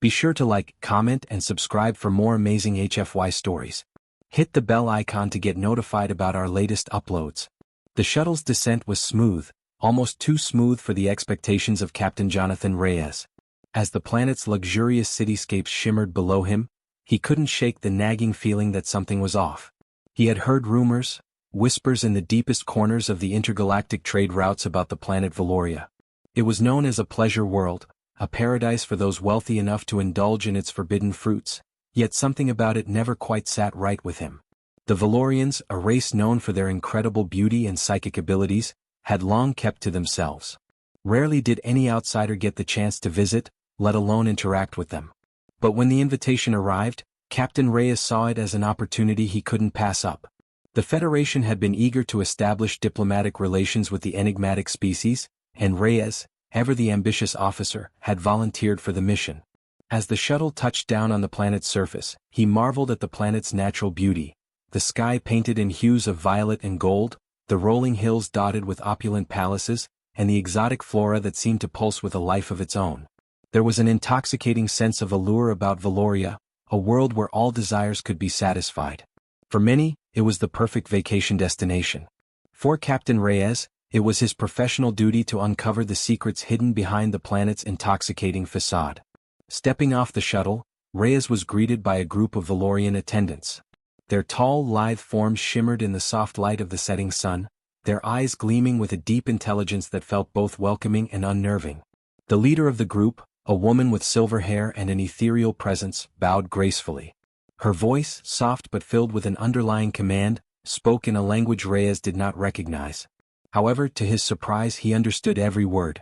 Be sure to like, comment, and subscribe for more amazing HFY stories. Hit the bell icon to get notified about our latest uploads. The shuttle's descent was smooth, almost too smooth for the expectations of Captain Jonathan Reyes. As the planet's luxurious cityscapes shimmered below him, he couldn't shake the nagging feeling that something was off. He had heard rumors, whispers in the deepest corners of the intergalactic trade routes about the planet Valoria. It was known as a pleasure world, a paradise for those wealthy enough to indulge in its forbidden fruits, yet something about it never quite sat right with him. The Valorians, a race known for their incredible beauty and psychic abilities, had long kept to themselves. Rarely did any outsider get the chance to visit, let alone interact with them. But when the invitation arrived, Captain Reyes saw it as an opportunity he couldn't pass up. The Federation had been eager to establish diplomatic relations with the enigmatic species, and Reyes, ever the ambitious officer, had volunteered for the mission. As the shuttle touched down on the planet's surface, he marveled at the planet's natural beauty, the sky painted in hues of violet and gold, the rolling hills dotted with opulent palaces, and the exotic flora that seemed to pulse with a life of its own. There was an intoxicating sense of allure about Valoria, a world where all desires could be satisfied. For many, it was the perfect vacation destination. For Captain Reyes, it was his professional duty to uncover the secrets hidden behind the planet's intoxicating facade. Stepping off the shuttle, Reyes was greeted by a group of Valorian attendants. Their tall, lithe forms shimmered in the soft light of the setting sun, their eyes gleaming with a deep intelligence that felt both welcoming and unnerving. The leader of the group, a woman with silver hair and an ethereal presence, bowed gracefully. Her voice, soft but filled with an underlying command, spoke in a language Reyes did not recognize. However, to his surprise he understood every word.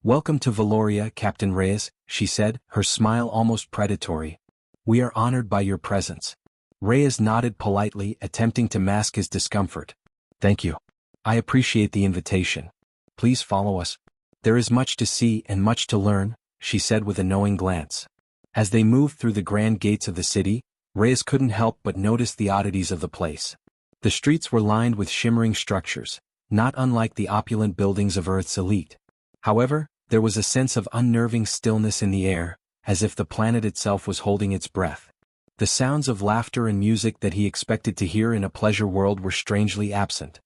"Welcome to Valoria, Captain Reyes," she said, her smile almost predatory. "We are honored by your presence." Reyes nodded politely, attempting to mask his discomfort. "Thank you. I appreciate the invitation. Please follow us. There is much to see and much to learn," she said with a knowing glance. As they moved through the grand gates of the city, Reyes couldn't help but notice the oddities of the place. The streets were lined with shimmering structures, not unlike the opulent buildings of Earth's elite. However, there was a sense of unnerving stillness in the air, as if the planet itself was holding its breath. The sounds of laughter and music that he expected to hear in a pleasure world were strangely absent.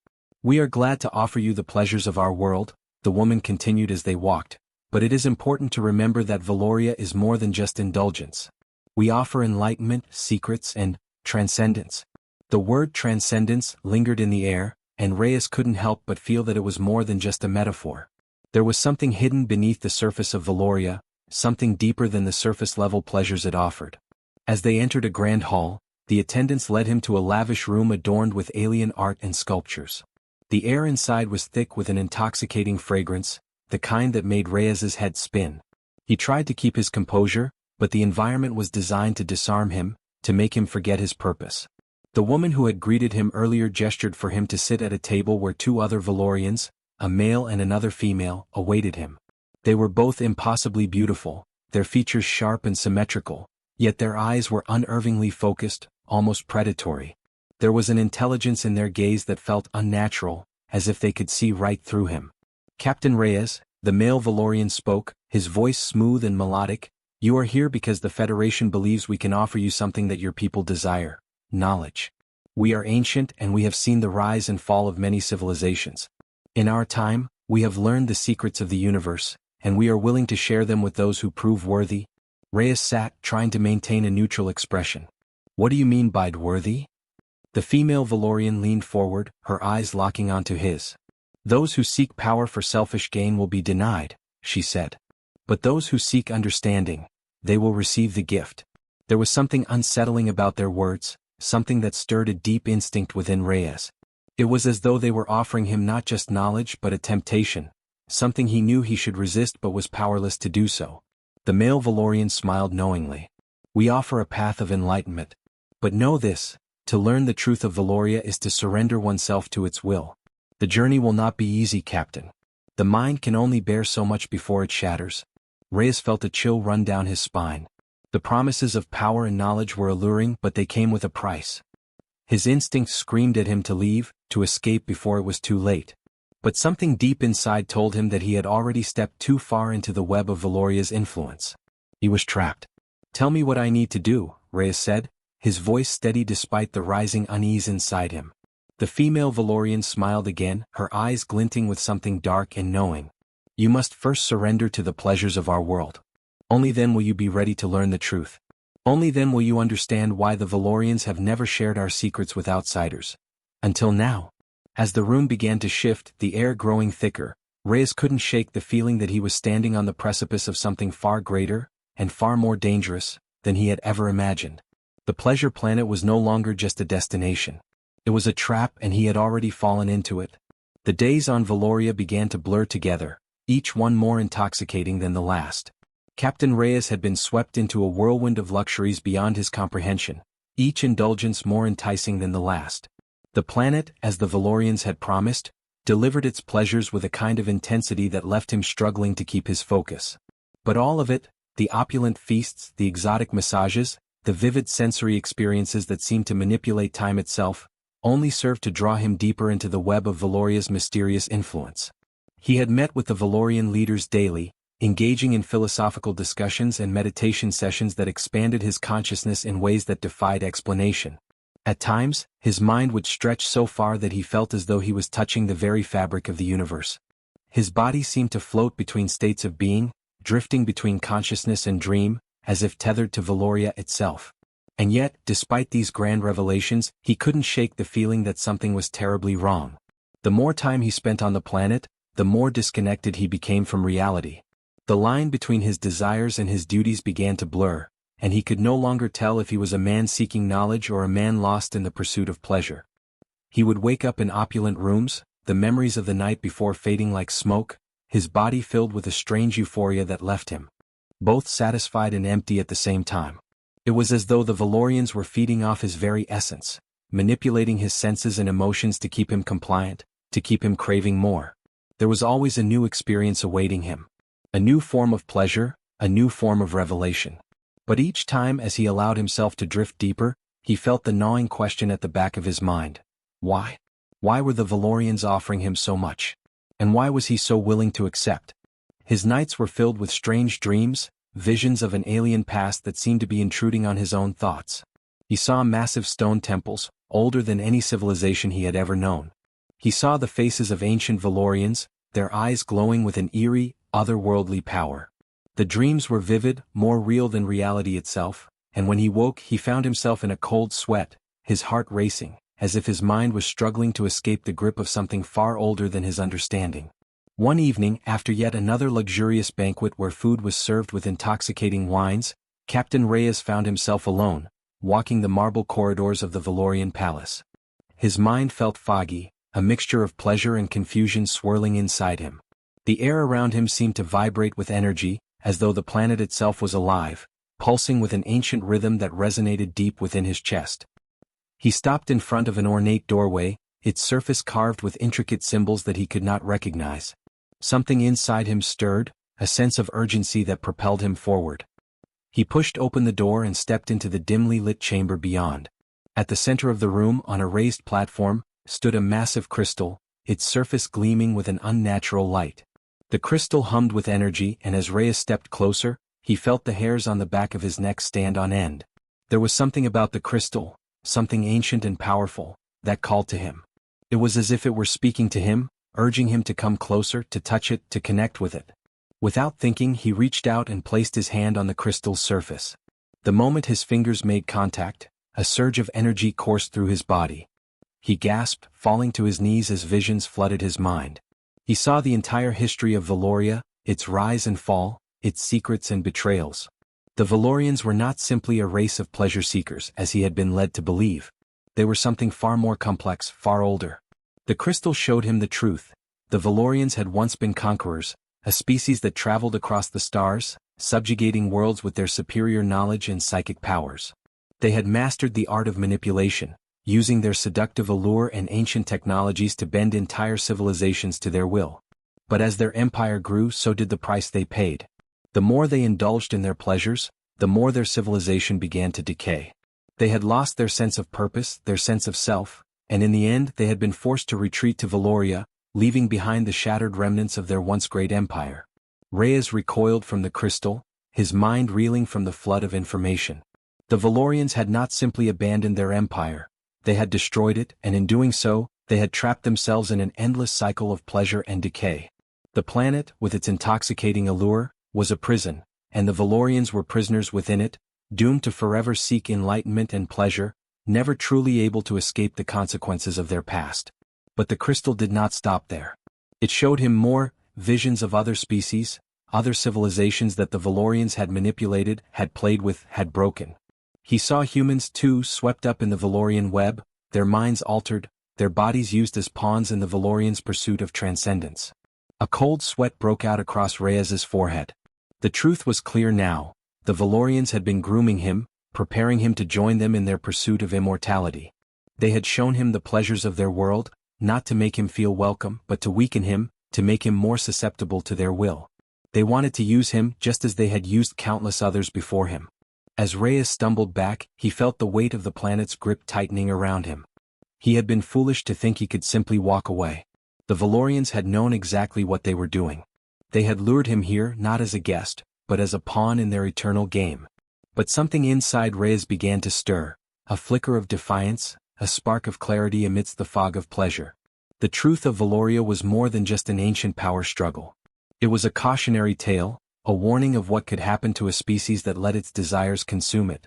"We are glad to offer you the pleasures of our world," the woman continued as they walked, "but it is important to remember that Valoria is more than just indulgence. We offer enlightenment, secrets, and transcendence." The word transcendence lingered in the air, and Reyes couldn't help but feel that it was more than just a metaphor. There was something hidden beneath the surface of Valoria, something deeper than the surface-level pleasures it offered. As they entered a grand hall, the attendants led him to a lavish room adorned with alien art and sculptures. The air inside was thick with an intoxicating fragrance, the kind that made Reyes's head spin. He tried to keep his composure, but the environment was designed to disarm him, to make him forget his purpose. The woman who had greeted him earlier gestured for him to sit at a table where two other Valorians, a male and another female, awaited him. They were both impossibly beautiful, their features sharp and symmetrical, yet their eyes were unnervingly focused, almost predatory. There was an intelligence in their gaze that felt unnatural, as if they could see right through him. "Captain Reyes," the male Valorian spoke, his voice smooth and melodic, "you are here because the Federation believes we can offer you something that your people desire: knowledge. We are ancient and we have seen the rise and fall of many civilizations. In our time, we have learned the secrets of the universe, and we are willing to share them with those who prove worthy." Reyes sat, trying to maintain a neutral expression. "What do you mean by worthy?" The female Valorian leaned forward, her eyes locking onto his. "Those who seek power for selfish gain will be denied," she said. "But those who seek understanding, they will receive the gift." There was something unsettling about their words, something that stirred a deep instinct within Reyes. It was as though they were offering him not just knowledge but a temptation, something he knew he should resist but was powerless to do so. The male Valorian smiled knowingly. "We offer a path of enlightenment. But know this, to learn the truth of Valoria is to surrender oneself to its will. The journey will not be easy, Captain. The mind can only bear so much before it shatters." Reyes felt a chill run down his spine. The promises of power and knowledge were alluring, but they came with a price. His instincts screamed at him to leave, to escape before it was too late. But something deep inside told him that he had already stepped too far into the web of Valoria's influence. He was trapped. Tell me what I need to do, Reyes said, his voice steady despite the rising unease inside him. The female Valorian smiled again, her eyes glinting with something dark and knowing. You must first surrender to the pleasures of our world. Only then will you be ready to learn the truth. Only then will you understand why the Valorians have never shared our secrets with outsiders. Until now. As the room began to shift, the air growing thicker, Reyes couldn't shake the feeling that he was standing on the precipice of something far greater, and far more dangerous, than he had ever imagined. The pleasure planet was no longer just a destination. It was a trap and he had already fallen into it. The days on Valoria began to blur together, each one more intoxicating than the last. Captain Reyes had been swept into a whirlwind of luxuries beyond his comprehension, each indulgence more enticing than the last. The planet, as the Valorians had promised, delivered its pleasures with a kind of intensity that left him struggling to keep his focus. But all of it, the opulent feasts, the exotic massages, the vivid sensory experiences that seemed to manipulate time itself, only served to draw him deeper into the web of Valoria's mysterious influence. He had met with the Valorian leaders daily, engaging in philosophical discussions and meditation sessions that expanded his consciousness in ways that defied explanation. At times, his mind would stretch so far that he felt as though he was touching the very fabric of the universe. His body seemed to float between states of being, drifting between consciousness and dream, as if tethered to Valoria itself. And yet, despite these grand revelations, he couldn't shake the feeling that something was terribly wrong. The more time he spent on the planet, the more disconnected he became from reality. The line between his desires and his duties began to blur, and he could no longer tell if he was a man seeking knowledge or a man lost in the pursuit of pleasure. He would wake up in opulent rooms, the memories of the night before fading like smoke, his body filled with a strange euphoria that left him both satisfied and empty at the same time. It was as though the Valorians were feeding off his very essence, manipulating his senses and emotions to keep him compliant, to keep him craving more. There was always a new experience awaiting him. A new form of pleasure, a new form of revelation. But each time as he allowed himself to drift deeper, he felt the gnawing question at the back of his mind. Why? Why were the Valorians offering him so much? And why was he so willing to accept? His nights were filled with strange dreams, visions of an alien past that seemed to be intruding on his own thoughts. He saw massive stone temples, older than any civilization he had ever known. He saw the faces of ancient Valorians, their eyes glowing with an eerie, otherworldly power. The dreams were vivid, more real than reality itself, and when he woke he found himself in a cold sweat, his heart racing, as if his mind was struggling to escape the grip of something far older than his understanding. One evening, after yet another luxurious banquet where food was served with intoxicating wines, Captain Reyes found himself alone, walking the marble corridors of the Valorian palace. His mind felt foggy, a mixture of pleasure and confusion swirling inside him. The air around him seemed to vibrate with energy, as though the planet itself was alive, pulsing with an ancient rhythm that resonated deep within his chest. He stopped in front of an ornate doorway, its surface carved with intricate symbols that he could not recognize. Something inside him stirred, a sense of urgency that propelled him forward. He pushed open the door and stepped into the dimly lit chamber beyond. At the center of the room, on a raised platform, stood a massive crystal, its surface gleaming with an unnatural light. The crystal hummed with energy, and as Reyes stepped closer, he felt the hairs on the back of his neck stand on end. There was something about the crystal, something ancient and powerful, that called to him. It was as if it were speaking to him, urging him to come closer, to touch it, to connect with it. Without thinking, he reached out and placed his hand on the crystal's surface. The moment his fingers made contact, a surge of energy coursed through his body. He gasped, falling to his knees as visions flooded his mind. He saw the entire history of Valoria, its rise and fall, its secrets and betrayals. The Valorians were not simply a race of pleasure seekers as he had been led to believe. They were something far more complex, far older. The crystal showed him the truth. The Valorians had once been conquerors, a species that traveled across the stars, subjugating worlds with their superior knowledge and psychic powers. They had mastered the art of manipulation, using their seductive allure and ancient technologies to bend entire civilizations to their will. But as their empire grew, so did the price they paid. The more they indulged in their pleasures, the more their civilization began to decay. They had lost their sense of purpose, their sense of self, and in the end they had been forced to retreat to Valoria, leaving behind the shattered remnants of their once great empire. Reyes recoiled from the crystal, his mind reeling from the flood of information. The Valorians had not simply abandoned their empire, they had destroyed it, and in doing so, they had trapped themselves in an endless cycle of pleasure and decay. The planet, with its intoxicating allure, was a prison, and the Valorians were prisoners within it, doomed to forever seek enlightenment and pleasure, never truly able to escape the consequences of their past. But the crystal did not stop there. It showed him more visions of other species, other civilizations that the Valorians had manipulated, had played with, had broken. He saw humans too swept up in the Valorian web, their minds altered, their bodies used as pawns in the Valorians' pursuit of transcendence. A cold sweat broke out across Reyes's forehead. The truth was clear now. The Valorians had been grooming him, preparing him to join them in their pursuit of immortality. They had shown him the pleasures of their world, not to make him feel welcome, but to weaken him, to make him more susceptible to their will. They wanted to use him just as they had used countless others before him. As Reyes stumbled back, he felt the weight of the planet's grip tightening around him. He had been foolish to think he could simply walk away. The Valorians had known exactly what they were doing. They had lured him here not as a guest, but as a pawn in their eternal game. But something inside Reyes began to stir, a flicker of defiance, a spark of clarity amidst the fog of pleasure. The truth of Valoria was more than just an ancient power struggle. It was a cautionary tale, a warning of what could happen to a species that let its desires consume it.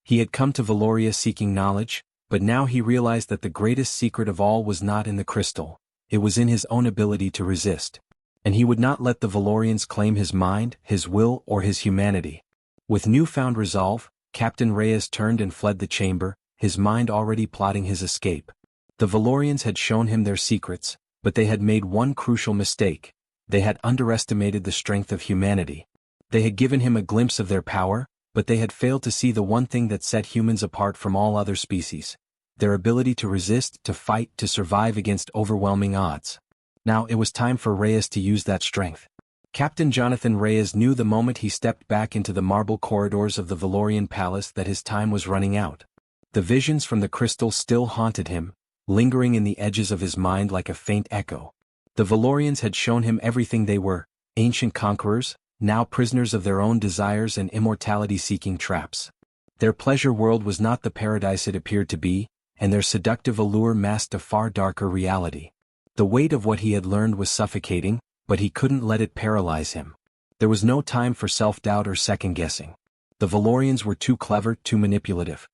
He had come to Valoria seeking knowledge, but now he realized that the greatest secret of all was not in the crystal, it was in his own ability to resist. And he would not let the Valorians claim his mind, his will, or his humanity. With newfound resolve, Captain Reyes turned and fled the chamber, his mind already plotting his escape. The Valorians had shown him their secrets, but they had made one crucial mistake. They had underestimated the strength of humanity. They had given him a glimpse of their power, but they had failed to see the one thing that set humans apart from all other species: their ability to resist, to fight, to survive against overwhelming odds. Now it was time for Reyes to use that strength. Captain Jonathan Reyes knew the moment he stepped back into the marble corridors of the Valorian palace that his time was running out. The visions from the crystal still haunted him, lingering in the edges of his mind like a faint echo. The Valorians had shown him everything they were, ancient conquerors, now prisoners of their own desires and immortality-seeking traps. Their pleasure world was not the paradise it appeared to be, and their seductive allure masked a far darker reality. The weight of what he had learned was suffocating, but he couldn't let it paralyze him. There was no time for self-doubt or second-guessing. The Valorians were too clever, too manipulative.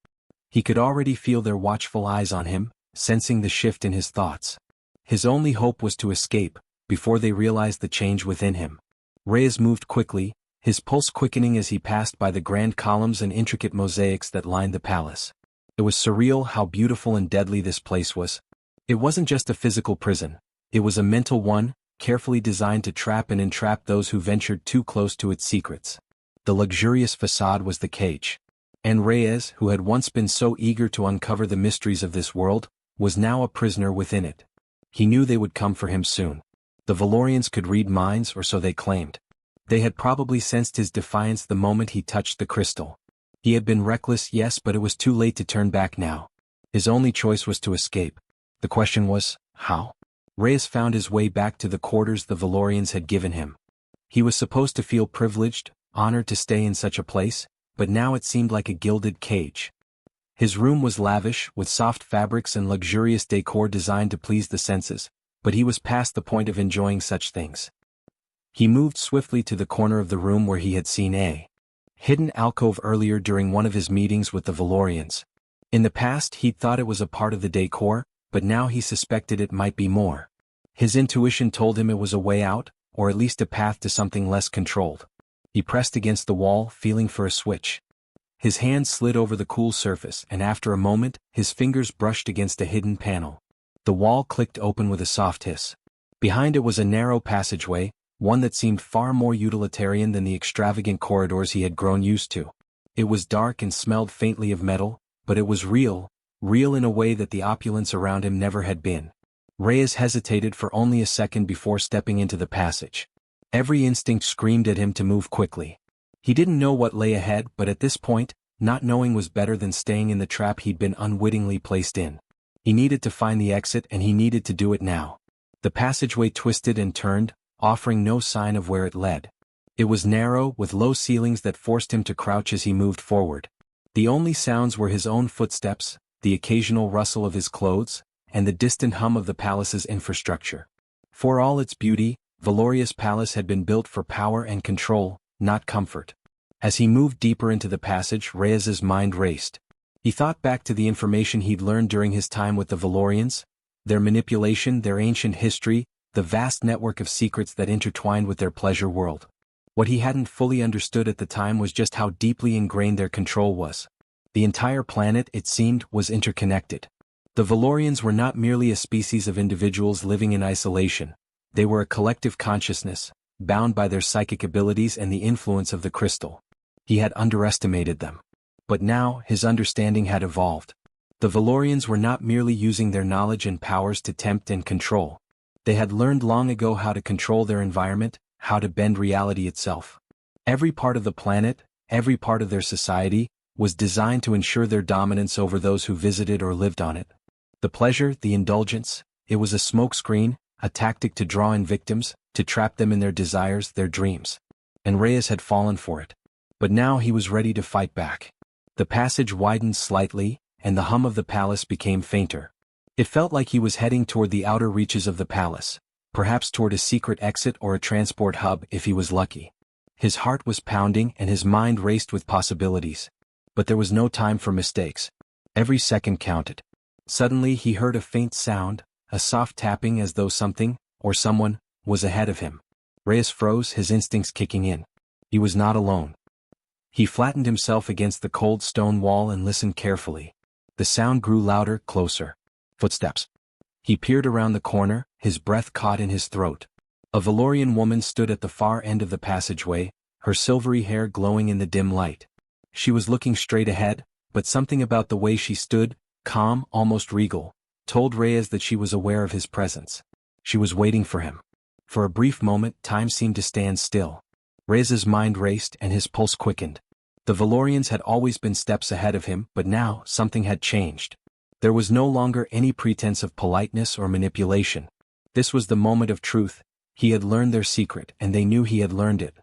He could already feel their watchful eyes on him, sensing the shift in his thoughts. His only hope was to escape, before they realized the change within him. Reyes moved quickly, his pulse quickening as he passed by the grand columns and intricate mosaics that lined the palace. It was surreal how beautiful and deadly this place was. It wasn't just a physical prison, it was a mental one, carefully designed to trap and entrap those who ventured too close to its secrets. The luxurious facade was the cage. And Reyes, who had once been so eager to uncover the mysteries of this world, was now a prisoner within it. He knew they would come for him soon. The Valorians could read minds, or so they claimed. They had probably sensed his defiance the moment he touched the crystal. He had been reckless, yes, but it was too late to turn back now. His only choice was to escape. The question was, how? Reyes found his way back to the quarters the Valorians had given him. He was supposed to feel privileged, honored to stay in such a place, but now it seemed like a gilded cage. His room was lavish, with soft fabrics and luxurious decor designed to please the senses, but he was past the point of enjoying such things. He moved swiftly to the corner of the room where he had seen a hidden alcove earlier during one of his meetings with the Valorians. In the past he'd thought it was a part of the decor, but now he suspected it might be more. His intuition told him it was a way out, or at least a path to something less controlled. He pressed against the wall, feeling for a switch. His hand slid over the cool surface, and after a moment, his fingers brushed against a hidden panel. The wall clicked open with a soft hiss. Behind it was a narrow passageway, one that seemed far more utilitarian than the extravagant corridors he had grown used to. It was dark and smelled faintly of metal, but it was real in a way that the opulence around him never had been. Reyes hesitated for only a second before stepping into the passage. Every instinct screamed at him to move quickly. He didn't know what lay ahead, but at this point, not knowing was better than staying in the trap he'd been unwittingly placed in. He needed to find the exit, and he needed to do it now. The passageway twisted and turned, offering no sign of where it led. It was narrow, with low ceilings that forced him to crouch as he moved forward. The only sounds were his own footsteps, the occasional rustle of his clothes, and the distant hum of the palace's infrastructure. For all its beauty, Valoria's palace had been built for power and control, not comfort. As he moved deeper into the passage, Reyes's mind raced. He thought back to the information he'd learned during his time with the Valorians, their manipulation, their ancient history, the vast network of secrets that intertwined with their pleasure world. What he hadn't fully understood at the time was just how deeply ingrained their control was. The entire planet, it seemed, was interconnected. The Valorians were not merely a species of individuals living in isolation. They were a collective consciousness, bound by their psychic abilities and the influence of the crystal. He had underestimated them. But now, his understanding had evolved. The Valorians were not merely using their knowledge and powers to tempt and control. They had learned long ago how to control their environment, how to bend reality itself. Every part of the planet, every part of their society, was designed to ensure their dominance over those who visited or lived on it. The pleasure, the indulgence, it was a smokescreen, a tactic to draw in victims, to trap them in their desires, their dreams. And Reyes had fallen for it. But now he was ready to fight back. The passage widened slightly, and the hum of the palace became fainter. It felt like he was heading toward the outer reaches of the palace, perhaps toward a secret exit or a transport hub if he was lucky. His heart was pounding and his mind raced with possibilities. But there was no time for mistakes. Every second counted. Suddenly he heard a faint sound, a soft tapping as though something, or someone, was ahead of him. Reyes froze, his instincts kicking in. He was not alone. He flattened himself against the cold stone wall and listened carefully. The sound grew louder, closer. Footsteps. He peered around the corner, his breath caught in his throat. A Valorian woman stood at the far end of the passageway, her silvery hair glowing in the dim light. She was looking straight ahead, but something about the way she stood, calm, almost regal, told Reyes that she was aware of his presence. She was waiting for him. For a brief moment, time seemed to stand still. Reyes's mind raced and his pulse quickened. The Valorians had always been steps ahead of him, but now something had changed. There was no longer any pretense of politeness or manipulation. This was the moment of truth. He had learned their secret, and they knew he had learned it.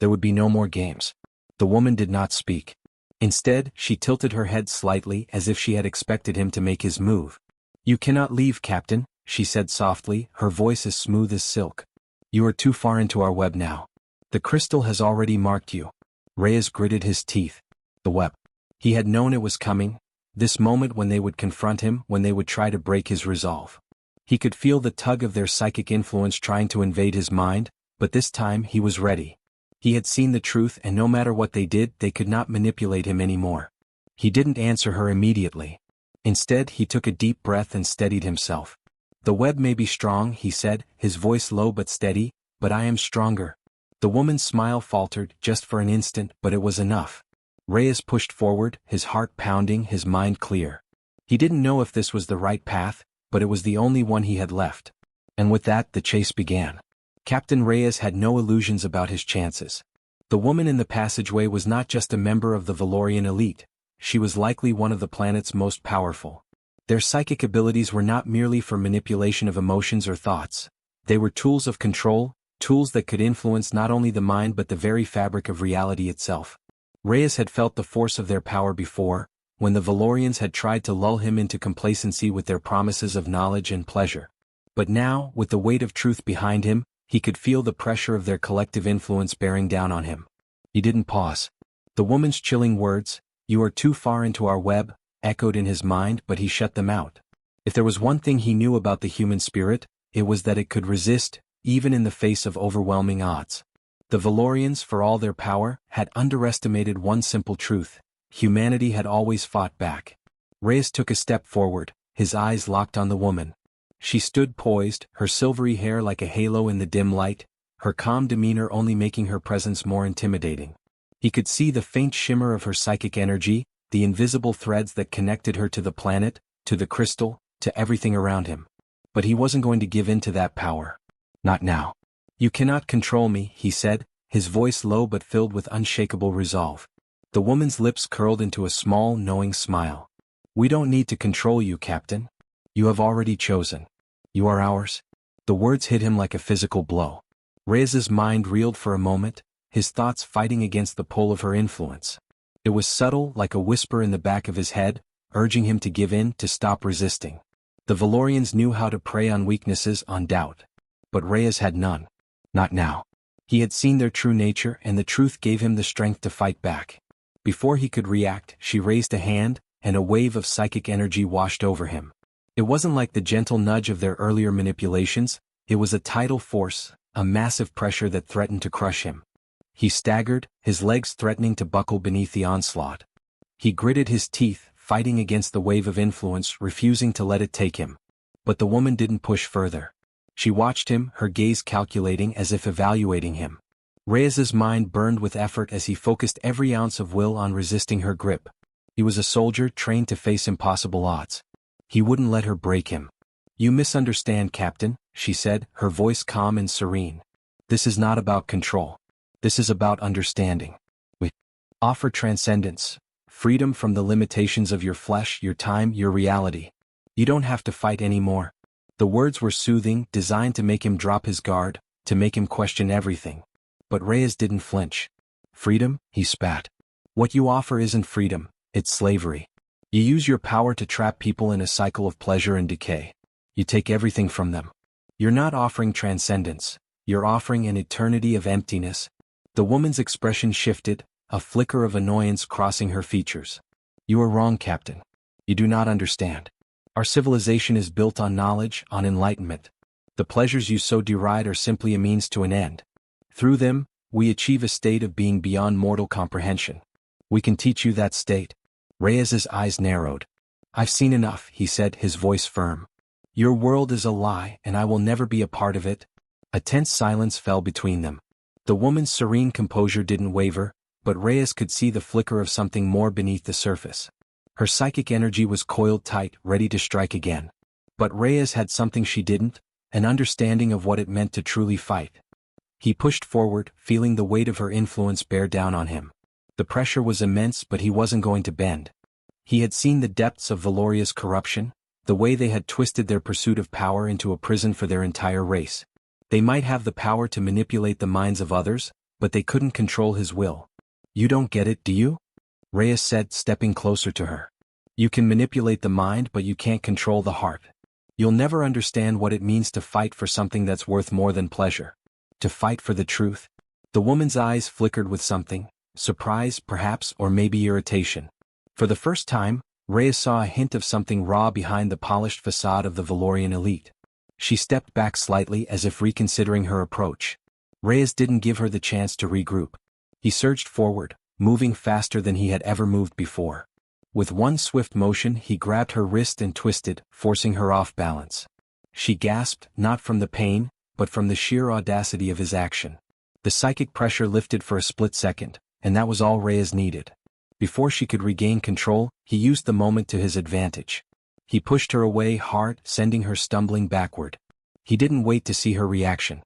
There would be no more games. The woman did not speak. Instead, she tilted her head slightly as if she had expected him to make his move. "You cannot leave, Captain," she said softly, her voice as smooth as silk. "You are too far into our web now. The crystal has already marked you." Reyes gritted his teeth. The web. He had known it was coming, this moment when they would confront him, when they would try to break his resolve. He could feel the tug of their psychic influence trying to invade his mind, but this time he was ready. He had seen the truth, and no matter what they did, they could not manipulate him anymore. He didn't answer her immediately. Instead, he took a deep breath and steadied himself. "The web may be strong," he said, his voice low but steady, "but I am stronger." The woman's smile faltered, just for an instant, but it was enough. Reyes pushed forward, his heart pounding, his mind clear. He didn't know if this was the right path, but it was the only one he had left. And with that, the chase began. Captain Reyes had no illusions about his chances. The woman in the passageway was not just a member of the Valorian elite, she was likely one of the planet's most powerful. Their psychic abilities were not merely for manipulation of emotions or thoughts. They were tools of control, tools that could influence not only the mind but the very fabric of reality itself. Reyes had felt the force of their power before, when the Valorians had tried to lull him into complacency with their promises of knowledge and pleasure. But now, with the weight of truth behind him, he could feel the pressure of their collective influence bearing down on him. He didn't pause. The woman's chilling words, "You are too far into our web," echoed in his mind, but he shut them out. If there was one thing he knew about the human spirit, it was that it could resist, even in the face of overwhelming odds. The Valorians, for all their power, had underestimated one simple truth: humanity had always fought back. Reyes took a step forward, his eyes locked on the woman. She stood poised, her silvery hair like a halo in the dim light, her calm demeanor only making her presence more intimidating. He could see the faint shimmer of her psychic energy, the invisible threads that connected her to the planet, to the crystal, to everything around him. But he wasn't going to give in to that power. Not now. "You cannot control me," he said, his voice low but filled with unshakable resolve. The woman's lips curled into a small, knowing smile. "We don't need to control you, Captain. You have already chosen. You are ours." The words hit him like a physical blow. Reyes's mind reeled for a moment, his thoughts fighting against the pull of her influence. It was subtle, like a whisper in the back of his head, urging him to give in, to stop resisting. The Valorians knew how to prey on weaknesses, on doubt. But Reyes had none. Not now. He had seen their true nature, and the truth gave him the strength to fight back. Before he could react, she raised a hand, and a wave of psychic energy washed over him. It wasn't like the gentle nudge of their earlier manipulations, it was a tidal force, a massive pressure that threatened to crush him. He staggered, his legs threatening to buckle beneath the onslaught. He gritted his teeth, fighting against the wave of influence, refusing to let it take him. But the woman didn't push further. She watched him, her gaze calculating, as if evaluating him. Reyes's mind burned with effort as he focused every ounce of will on resisting her grip. He was a soldier trained to face impossible odds. He wouldn't let her break him. "You misunderstand, Captain," she said, her voice calm and serene. "This is not about control. This is about understanding. We offer transcendence, freedom from the limitations of your flesh, your time, your reality. You don't have to fight anymore." The words were soothing, designed to make him drop his guard, to make him question everything. But Reyes didn't flinch. "Freedom?" he spat. "What you offer isn't freedom, it's slavery. You use your power to trap people in a cycle of pleasure and decay. You take everything from them. You're not offering transcendence, you're offering an eternity of emptiness." The woman's expression shifted, a flicker of annoyance crossing her features. "You are wrong, Captain. You do not understand. Our civilization is built on knowledge, on enlightenment. The pleasures you so deride are simply a means to an end. Through them, we achieve a state of being beyond mortal comprehension. We can teach you that state." Reyes's eyes narrowed. "I've seen enough," he said, his voice firm. "Your world is a lie, and I will never be a part of it." A tense silence fell between them. The woman's serene composure didn't waver, but Reyes could see the flicker of something more beneath the surface. Her psychic energy was coiled tight, ready to strike again. But Reyes had something she didn't, an understanding of what it meant to truly fight. He pushed forward, feeling the weight of her influence bear down on him. The pressure was immense, but he wasn't going to bend. He had seen the depths of Valoria's corruption, the way they had twisted their pursuit of power into a prison for their entire race. They might have the power to manipulate the minds of others, but they couldn't control his will. "You don't get it, do you?" Reyes said, stepping closer to her. "You can manipulate the mind, but you can't control the heart. You'll never understand what it means to fight for something that's worth more than pleasure. To fight for the truth." The woman's eyes flickered with something, surprise, perhaps, or maybe irritation. For the first time, Reyes saw a hint of something raw behind the polished facade of the Valorian elite. She stepped back slightly, as if reconsidering her approach. Reyes didn't give her the chance to regroup. He surged forward, moving faster than he had ever moved before. With one swift motion, he grabbed her wrist and twisted, forcing her off balance. She gasped, not from the pain, but from the sheer audacity of his action. The psychic pressure lifted for a split second, and that was all Reyes needed. Before she could regain control, he used the moment to his advantage. He pushed her away hard, sending her stumbling backward. He didn't wait to see her reaction.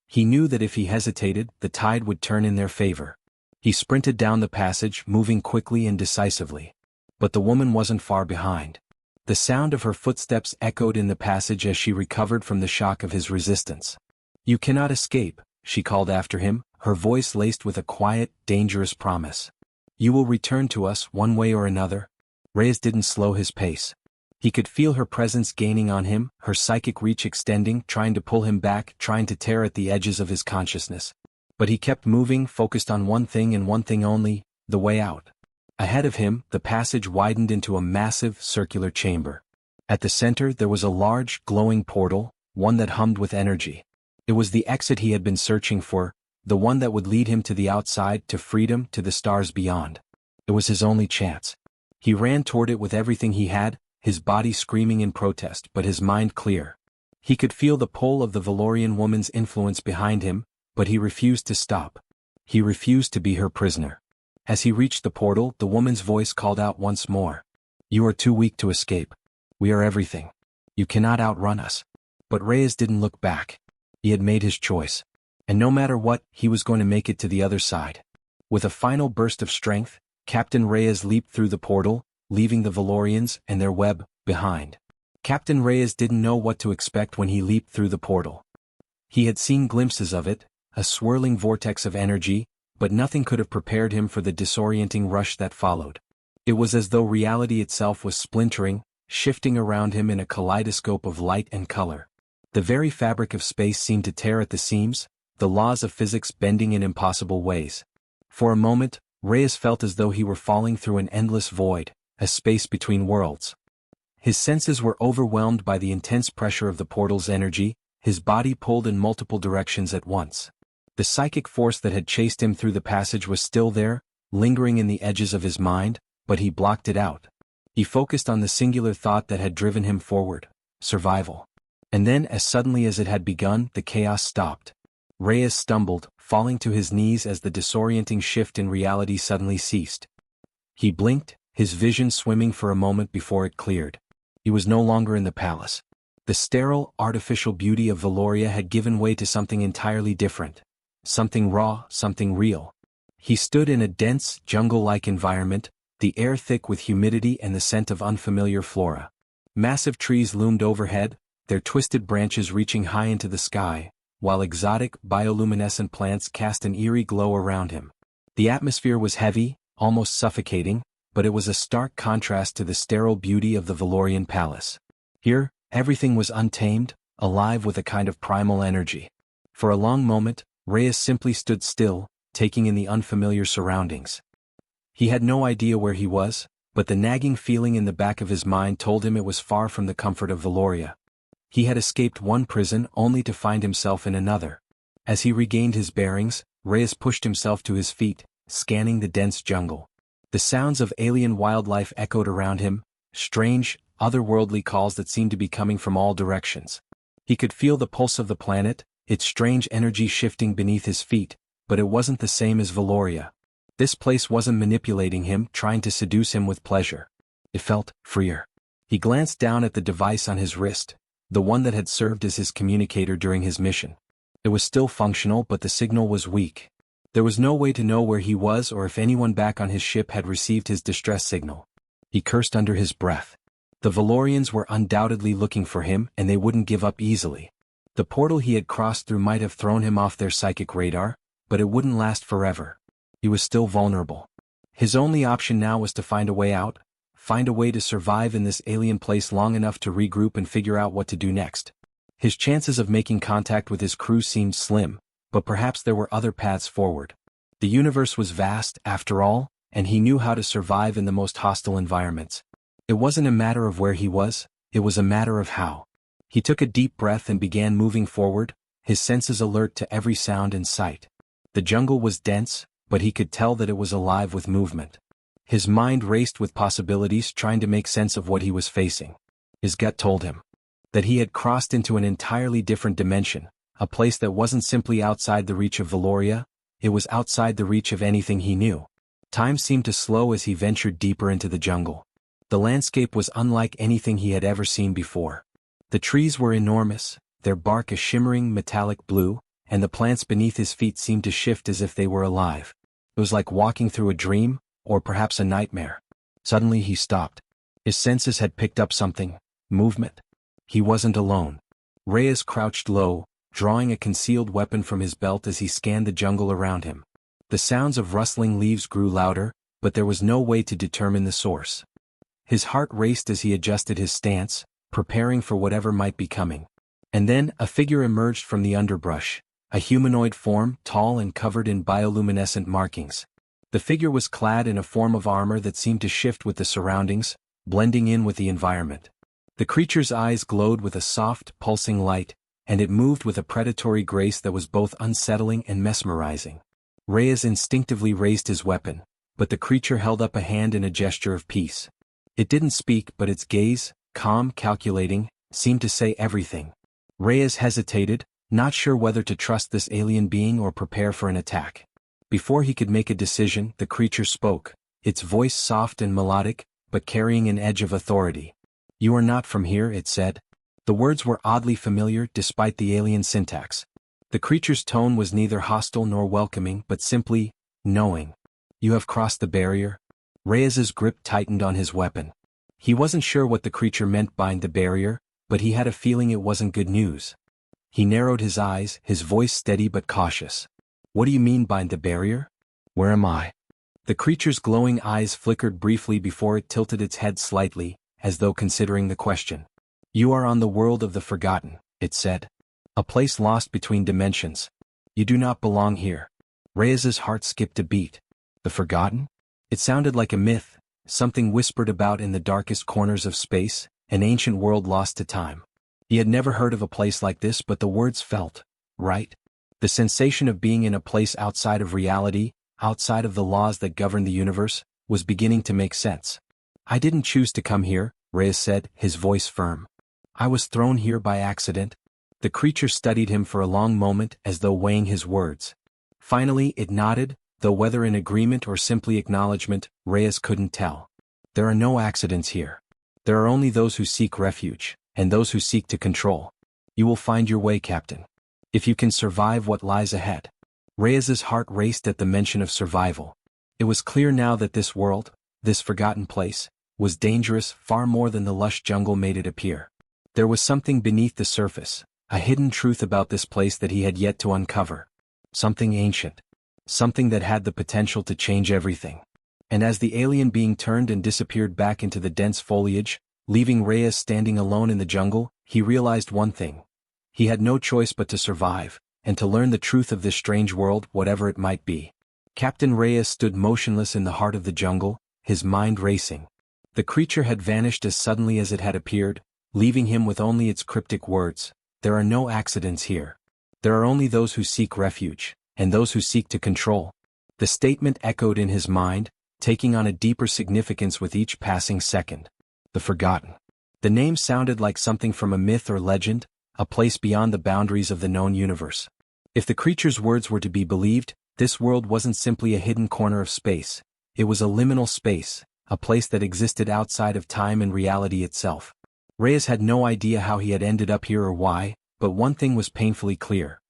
He knew that if he hesitated, the tide would turn in their favor. He sprinted down the passage, moving quickly and decisively. But the woman wasn't far behind. The sound of her footsteps echoed in the passage as she recovered from the shock of his resistance. "You cannot escape," she called after him, her voice laced with a quiet, dangerous promise. "You will return to us, one way or another." Reyes didn't slow his pace. He could feel her presence gaining on him, her psychic reach extending, trying to pull him back, trying to tear at the edges of his consciousness. But he kept moving, focused on one thing and one thing only, the way out. Ahead of him, the passage widened into a massive, circular chamber. At the center there was a large, glowing portal, one that hummed with energy. It was the exit he had been searching for, the one that would lead him to the outside, to freedom, to the stars beyond. It was his only chance. He ran toward it with everything he had, his body screaming in protest, but his mind clear. He could feel the pull of the Valorian woman's influence behind him, but he refused to stop. He refused to be her prisoner. As he reached the portal, the woman's voice called out once more. "You are too weak to escape. We are everything. You cannot outrun us." But Reyes didn't look back. He had made his choice. And no matter what, he was going to make it to the other side. With a final burst of strength, Captain Reyes leaped through the portal, leaving the Valorians and their web behind. Captain Reyes didn't know what to expect when he leaped through the portal. He had seen glimpses of it, a swirling vortex of energy, but nothing could have prepared him for the disorienting rush that followed. It was as though reality itself was splintering, shifting around him in a kaleidoscope of light and color. The very fabric of space seemed to tear at the seams, the laws of physics bending in impossible ways. For a moment, Reyes felt as though he were falling through an endless void, a space between worlds. His senses were overwhelmed by the intense pressure of the portal's energy, his body pulled in multiple directions at once. The psychic force that had chased him through the passage was still there, lingering in the edges of his mind, but he blocked it out. He focused on the singular thought that had driven him forward: survival. And then, as suddenly as it had begun, the chaos stopped. Reyes stumbled, falling to his knees as the disorienting shift in reality suddenly ceased. He blinked, his vision swimming for a moment before it cleared. He was no longer in the palace. The sterile, artificial beauty of Valoria had given way to something entirely different. Something raw, something real. He stood in a dense, jungle-like environment, the air thick with humidity and the scent of unfamiliar flora. Massive trees loomed overhead, their twisted branches reaching high into the sky, while exotic, bioluminescent plants cast an eerie glow around him. The atmosphere was heavy, almost suffocating, but it was a stark contrast to the sterile beauty of the Valorian palace. Here, everything was untamed, alive with a kind of primal energy. For a long moment, Reyes simply stood still, taking in the unfamiliar surroundings. He had no idea where he was, but the nagging feeling in the back of his mind told him it was far from the comfort of Valoria. He had escaped one prison only to find himself in another. As he regained his bearings, Reyes pushed himself to his feet, scanning the dense jungle. The sounds of alien wildlife echoed around him, strange, otherworldly calls that seemed to be coming from all directions. He could feel the pulse of the planet, its strange energy shifting beneath his feet, but it wasn't the same as Valoria. This place wasn't manipulating him, trying to seduce him with pleasure. It felt freer. He glanced down at the device on his wrist, the one that had served as his communicator during his mission. It was still functional, but the signal was weak. There was no way to know where he was or if anyone back on his ship had received his distress signal. He cursed under his breath. The Valorians were undoubtedly looking for him, and they wouldn't give up easily. The portal he had crossed through might have thrown him off their psychic radar, but it wouldn't last forever. He was still vulnerable. His only option now was to find a way out, find a way to survive in this alien place long enough to regroup and figure out what to do next. His chances of making contact with his crew seemed slim, but perhaps there were other paths forward. The universe was vast, after all, and he knew how to survive in the most hostile environments. It wasn't a matter of where he was, it was a matter of how. He took a deep breath and began moving forward, his senses alert to every sound and sight. The jungle was dense, but he could tell that it was alive with movement. His mind raced with possibilities, trying to make sense of what he was facing. His gut told him that he had crossed into an entirely different dimension, a place that wasn't simply outside the reach of Valoria, it was outside the reach of anything he knew. Time seemed to slow as he ventured deeper into the jungle. The landscape was unlike anything he had ever seen before. The trees were enormous, their bark a shimmering metallic blue, and the plants beneath his feet seemed to shift as if they were alive. It was like walking through a dream, or perhaps a nightmare. Suddenly he stopped. His senses had picked up something: movement. He wasn't alone. Reyes crouched low, drawing a concealed weapon from his belt as he scanned the jungle around him. The sounds of rustling leaves grew louder, but there was no way to determine the source. His heart raced as he adjusted his stance, preparing for whatever might be coming. And then, a figure emerged from the underbrush, a humanoid form, tall and covered in bioluminescent markings. The figure was clad in a form of armor that seemed to shift with the surroundings, blending in with the environment. The creature's eyes glowed with a soft, pulsing light, and it moved with a predatory grace that was both unsettling and mesmerizing. Reyes instinctively raised his weapon, but the creature held up a hand in a gesture of peace. It didn't speak, but its gaze, calm, calculating, seemed to say everything. Reyes hesitated, not sure whether to trust this alien being or prepare for an attack. Before he could make a decision, the creature spoke, its voice soft and melodic, but carrying an edge of authority. "You are not from here," it said. The words were oddly familiar despite the alien syntax. The creature's tone was neither hostile nor welcoming, but simply knowing. "You have crossed the barrier?" Reyes's grip tightened on his weapon. He wasn't sure what the creature meant by the barrier, but he had a feeling it wasn't good news. He narrowed his eyes, his voice steady but cautious. "What do you mean by the barrier?" Where am I? The creature's glowing eyes flickered briefly before it tilted its head slightly, as though considering the question. You are on the world of the forgotten, it said. A place lost between dimensions. You do not belong here. Reyes's heart skipped a beat. The forgotten? It sounded like a myth, something whispered about in the darkest corners of space, an ancient world lost to time. He had never heard of a place like this, but the words felt right. The sensation of being in a place outside of reality, outside of the laws that govern the universe, was beginning to make sense. I didn't choose to come here, Reyes said, his voice firm. I was thrown here by accident. The creature studied him for a long moment as though weighing his words. Finally it nodded, though whether in agreement or simply acknowledgement, Reyes couldn't tell. There are no accidents here. There are only those who seek refuge, and those who seek to control. You will find your way, Captain. If you can survive what lies ahead. Reyes's heart raced at the mention of survival. It was clear now that this world, this forgotten place, was dangerous far more than the lush jungle made it appear. There was something beneath the surface, a hidden truth about this place that he had yet to uncover. Something ancient. Something that had the potential to change everything. And as the alien being turned and disappeared back into the dense foliage, leaving Reyes standing alone in the jungle, he realized one thing. He had no choice but to survive, and to learn the truth of this strange world, whatever it might be. Captain Reyes stood motionless in the heart of the jungle, his mind racing. The creature had vanished as suddenly as it had appeared, leaving him with only its cryptic words. There are no accidents here. There are only those who seek refuge, and those who seek to control. The statement echoed in his mind, taking on a deeper significance with each passing second. The forgotten. The name sounded like something from a myth or legend, a place beyond the boundaries of the known universe. If the creature's words were to be believed, this world wasn't simply a hidden corner of space. It was a liminal space, a place that existed outside of time and reality itself. Reyes had no idea how he had ended up here or why, but one thing was painfully clear.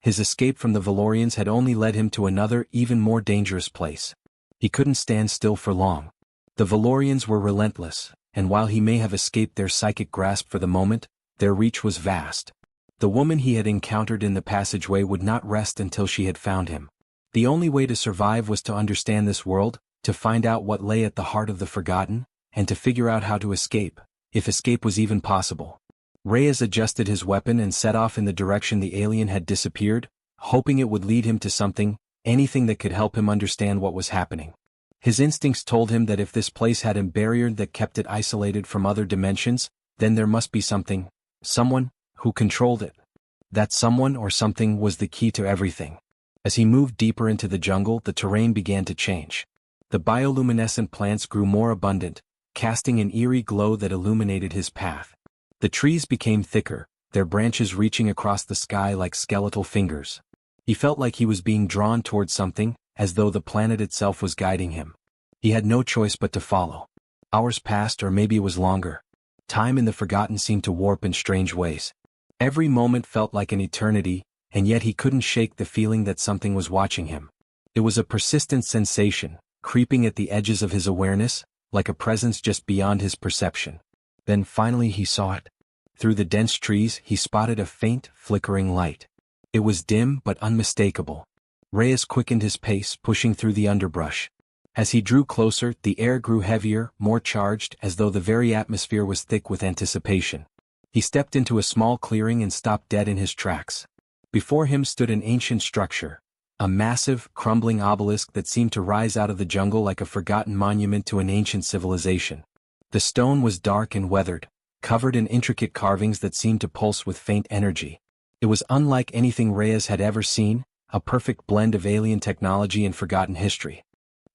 His escape from the Valorians had only led him to another, even more dangerous place. He couldn't stand still for long. The Valorians were relentless, and while he may have escaped their psychic grasp for the moment, their reach was vast. The woman he had encountered in the passageway would not rest until she had found him. The only way to survive was to understand this world, to find out what lay at the heart of the forgotten, and to figure out how to escape, if escape was even possible. Reyes adjusted his weapon and set off in the direction the alien had disappeared, hoping it would lead him to something, anything that could help him understand what was happening. His instincts told him that if this place had a barrier that kept it isolated from other dimensions, then there must be something, someone, who controlled it. That someone or something was the key to everything. As he moved deeper into the jungle, the terrain began to change. The bioluminescent plants grew more abundant, casting an eerie glow that illuminated his path. The trees became thicker, their branches reaching across the sky like skeletal fingers. He felt like he was being drawn towards something, as though the planet itself was guiding him. He had no choice but to follow. Hours passed, or maybe it was longer. Time in the forgotten seemed to warp in strange ways. Every moment felt like an eternity, and yet he couldn't shake the feeling that something was watching him. It was a persistent sensation, creeping at the edges of his awareness, like a presence just beyond his perception. Then finally he saw it. Through the dense trees he spotted a faint, flickering light. It was dim but unmistakable. Reyes quickened his pace, pushing through the underbrush. As he drew closer, the air grew heavier, more charged, as though the very atmosphere was thick with anticipation. He stepped into a small clearing and stopped dead in his tracks. Before him stood an ancient structure, a massive, crumbling obelisk that seemed to rise out of the jungle like a forgotten monument to an ancient civilization. The stone was dark and weathered, covered in intricate carvings that seemed to pulse with faint energy. It was unlike anything Reyes had ever seen, a perfect blend of alien technology and forgotten history.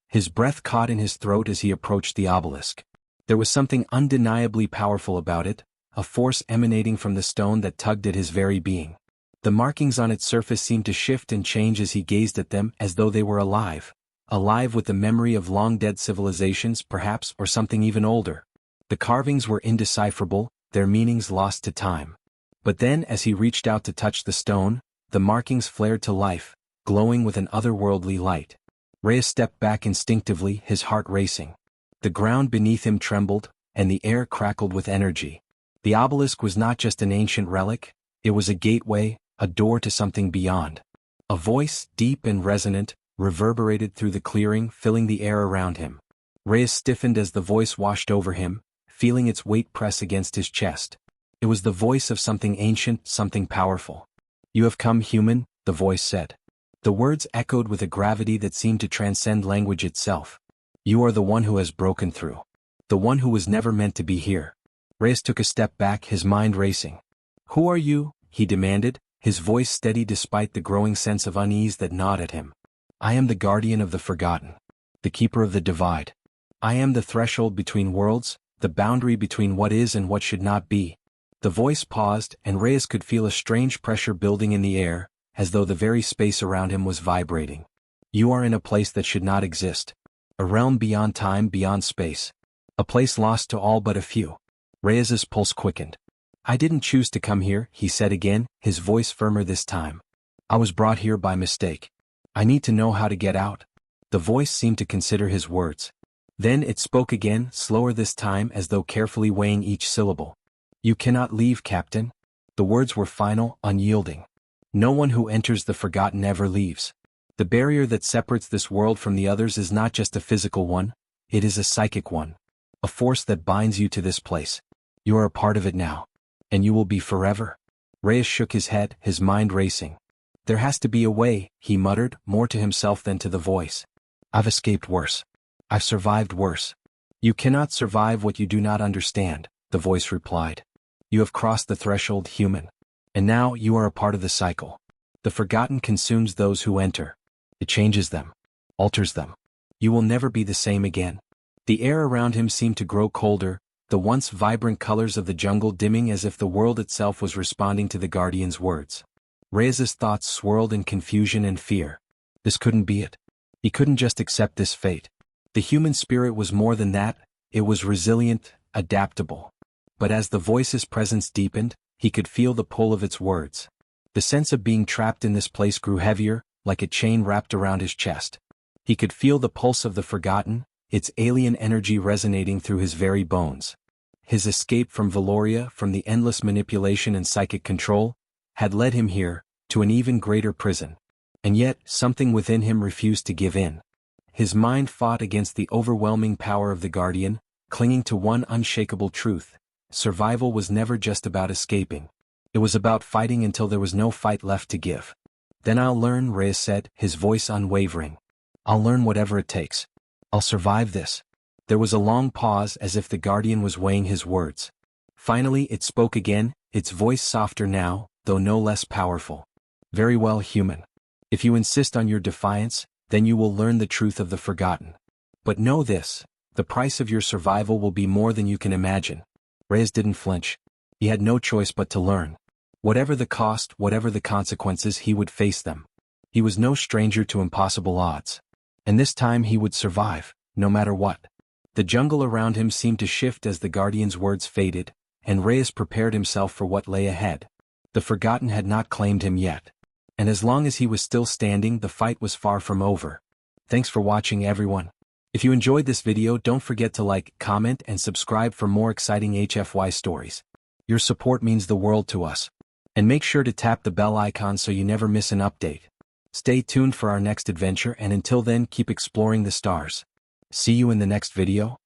His breath caught in his throat as he approached the obelisk. There was something undeniably powerful about it, a force emanating from the stone that tugged at his very being. The markings on its surface seemed to shift and change as he gazed at them, as though they were alive. Alive with the memory of long-dead civilizations, perhaps, or something even older. The carvings were indecipherable, their meanings lost to time. But then, as he reached out to touch the stone, the markings flared to life, glowing with an otherworldly light. Reyes stepped back instinctively, his heart racing. The ground beneath him trembled, and the air crackled with energy. The obelisk was not just an ancient relic, it was a gateway, a door to something beyond. A voice, deep and resonant, reverberated through the clearing, filling the air around him. Reyes stiffened as the voice washed over him, feeling its weight press against his chest. It was the voice of something ancient, something powerful. "You have come, human," the voice said. The words echoed with a gravity that seemed to transcend language itself. "You are the one who has broken through. The one who was never meant to be here." Reyes took a step back, his mind racing. "Who are you?" he demanded, his voice steady despite the growing sense of unease that gnawed at him. "I am the guardian of the forgotten. The keeper of the divide. I am the threshold between worlds, the boundary between what is and what should not be." The voice paused, and Reyes could feel a strange pressure building in the air, as though the very space around him was vibrating. "You are in a place that should not exist. A realm beyond time, beyond space. A place lost to all but a few." Reyes's pulse quickened. "I didn't choose to come here," he said again, his voice firmer this time. "I was brought here by mistake. I need to know how to get out." The voice seemed to consider his words. Then it spoke again, slower this time, as though carefully weighing each syllable. "You cannot leave, Captain." The words were final, unyielding. "No one who enters the forgotten ever leaves. The barrier that separates this world from the others is not just a physical one, it is a psychic one. A force that binds you to this place. You are a part of it now. And you will be forever." Reyes shook his head, his mind racing. "There has to be a way," he muttered, more to himself than to the voice. "I've escaped worse. I've survived worse." "You cannot survive what you do not understand," the voice replied. "You have crossed the threshold, human. And now you are a part of the cycle. The forgotten consumes those who enter. It changes them, alters them. You will never be the same again." The air around him seemed to grow colder, the once vibrant colors of the jungle dimming as if the world itself was responding to the guardian's words. Reyes's thoughts swirled in confusion and fear. This couldn't be it. He couldn't just accept this fate. The human spirit was more than that, it was resilient, adaptable. But as the voice's presence deepened, he could feel the pull of its words. The sense of being trapped in this place grew heavier, like a chain wrapped around his chest. He could feel the pulse of the forgotten, its alien energy resonating through his very bones. His escape from Valoria, from the endless manipulation and psychic control, had led him here, to an even greater prison. And yet, something within him refused to give in. His mind fought against the overwhelming power of the guardian, clinging to one unshakable truth. Survival was never just about escaping. It was about fighting until there was no fight left to give. "Then I'll learn," Reyes said, his voice unwavering. "I'll learn whatever it takes. I'll survive this." There was a long pause, as if the guardian was weighing his words. Finally it spoke again, its voice softer now, though no less powerful. "Very well, human. If you insist on your defiance, then you will learn the truth of the forgotten. But know this, the price of your survival will be more than you can imagine." Reyes didn't flinch. He had no choice but to learn. Whatever the cost, whatever the consequences, he would face them. He was no stranger to impossible odds. And this time he would survive, no matter what. The jungle around him seemed to shift as the guardian's words faded, and Reyes prepared himself for what lay ahead. The forgotten had not claimed him yet. And as long as he was still standing, the fight was far from over. Thanks for watching, everyone. If you enjoyed this video, don't forget to like, comment, and subscribe for more exciting HFY stories. Your support means the world to us. And make sure to tap the bell icon so you never miss an update. Stay tuned for our next adventure, and until then, keep exploring the stars. See you in the next video.